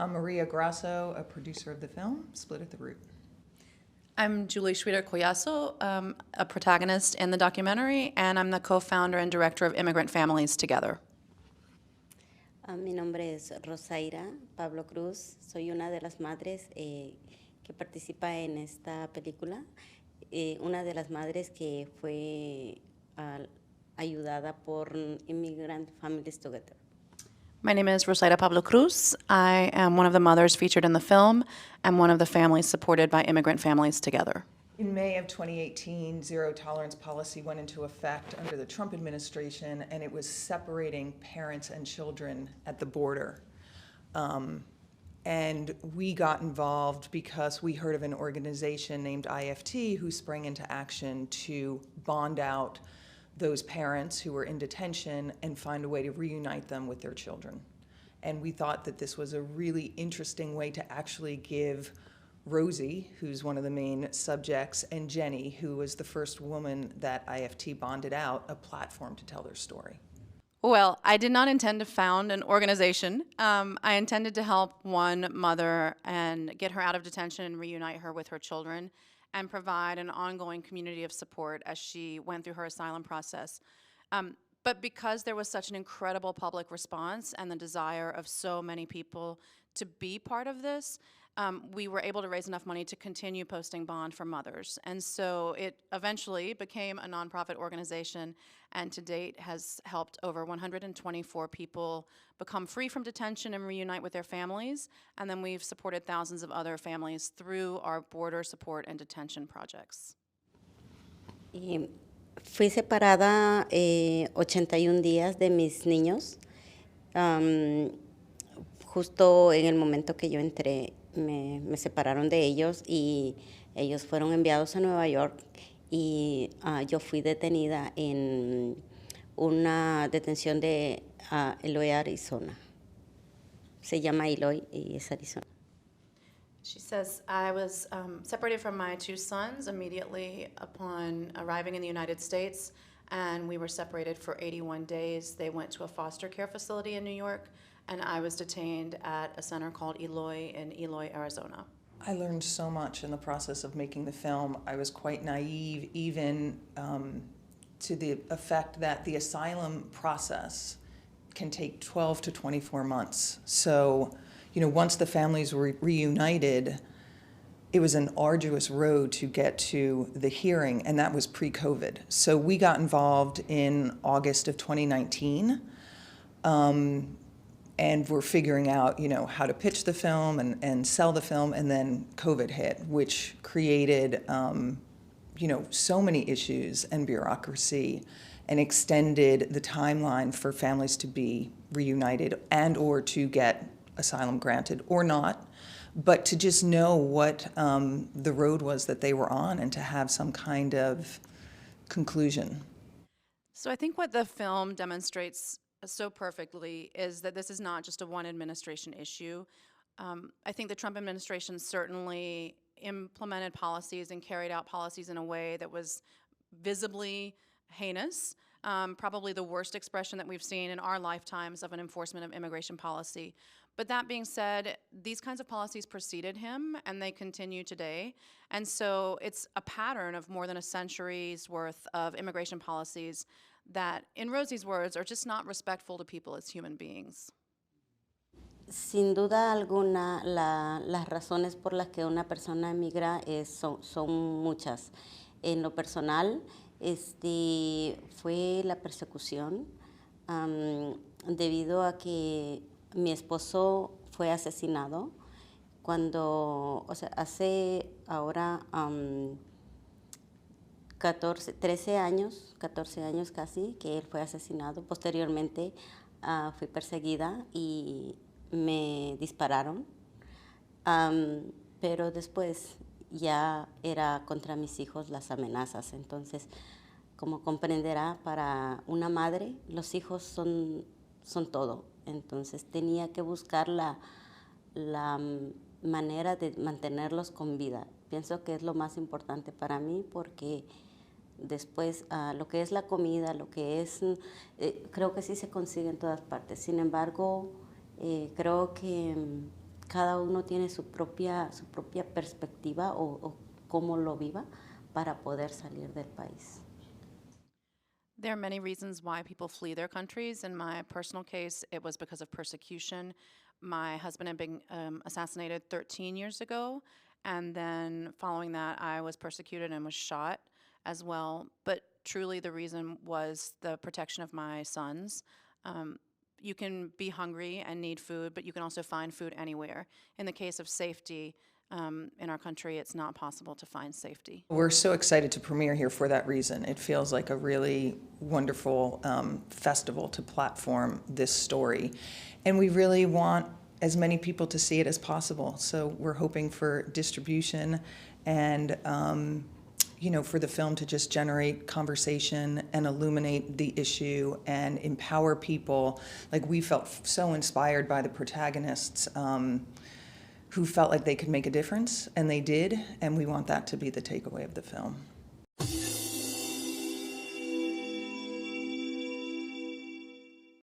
I'm Maria Grasso, a producer of the film, Split at the Root. I'm Julie Schwieder-Collazo, a protagonist in the documentary, and I'm the co-founder and director of Immigrant Families Together. Mi nombre es Rosaira Pablo Cruz. Soy una de las madres que participa en esta película. Una de las madres que fue ayudada por Immigrant Families Together. My name is Rosaira Pablo Cruz. I am one of the mothers featured in the film and one of the families supported by Immigrant Families Together. In May of 2018, zero tolerance policy went into effect under the Trump administration, and it was separating parents and children at the border. And we got involved because we heard of an organization named IFT who sprang into action to bond out those parents who were in detention and find a way to reunite them with their children. And we thought that this was a really interesting way to actually give Rosie, who's one of the main subjects, and Jenny, who was the first woman that IFT bonded out, a platform to tell their story. Well, I did not intend to found an organization. I intended to help one mother and get her out of detention and reunite her with her children and provide an ongoing community of support as she went through her asylum process. But because there was such an incredible public response and the desire of so many people to be part of this, we were able to raise enough money to continue posting bond for mothers. And so it eventually became a nonprofit organization, and to date has helped over 124 people become free from detention and reunite with their families. And then we've supported thousands of other families through our border support and detention projects. Y fui separada 81 días de mis niños. Justo en el momento que yo entré, me separaron de ellos y ellos fueron enviados a Nueva York y yo fui detenida en una detención de Eloy, Arizona. Se llama Eloy y es Arizona. She says, I was separated from my two sons immediately upon arriving in the United States, and we were separated for 81 days. They went to a foster care facility in New York, and I was detained at a center called Eloy in Eloy, Arizona. I learned so much in the process of making the film. I was quite naive, even to the effect that the asylum process can take 12 to 24 months. So, you know, once the families were reunited, it was an arduous road to get to the hearing, and that was pre-COVID. So we got involved in August of 2019. And we're figuring out, you know, how to pitch the film and sell the film, and then COVID hit, which created, you know, so many issues and bureaucracy, and extended the timeline for families to be reunited and or to get asylum granted or not, but to just know what the road was that they were on and to have some kind of conclusion. So I think what the film demonstrates so perfectly is that this is not just a one administration issue. I think the Trump administration certainly implemented policies and carried out policies in a way that was visibly heinous, probably the worst expression that we've seen in our lifetimes of an enforcement of immigration policy. But that being said, these kinds of policies preceded him, and they continue today. And so it's a pattern of more than a century's worth of immigration policies that, in Rosie's words, are just not respectful to people as human beings. Sin duda alguna, las razones por las que una persona emigra son muchas. En lo personal, fue la persecución debido a que mi esposo fue asesinado cuando, o sea, hace ahora 14 años casi que él fue asesinado. Posteriormente fui perseguida y me dispararon, pero después ya era contra mis hijos las amenazas. Entonces, como comprenderá, para una madre los hijos son todo. Entonces tenía que buscar la manera de mantenerlos con vida. Pienso que es lo más importante para mí, porque después lo que es la comida, lo que es, creo que sí se consigue en todas partes. Sin embargo, creo que cada uno tiene su propia perspectiva o cómo lo viva para poder salir del país. There are many reasons why people flee their countries. In my personal case, it was because of persecution. My husband had been assassinated 13 years ago, and then following that, I was persecuted and was shot as well. But truly, the reason was the protection of my sons. You can be hungry and need food, but you can also find food anywhere. In the case of safety, in our country, it's not possible to find safety. We're so excited to premiere here for that reason. It feels like a really wonderful festival to platform this story. And we really want as many people to see it as possible. So we're hoping for distribution and for the film to just generate conversation and illuminate the issue and empower people. Like, we felt so inspired by the protagonists who felt like they could make a difference, and they did, and we want that to be the takeaway of the film.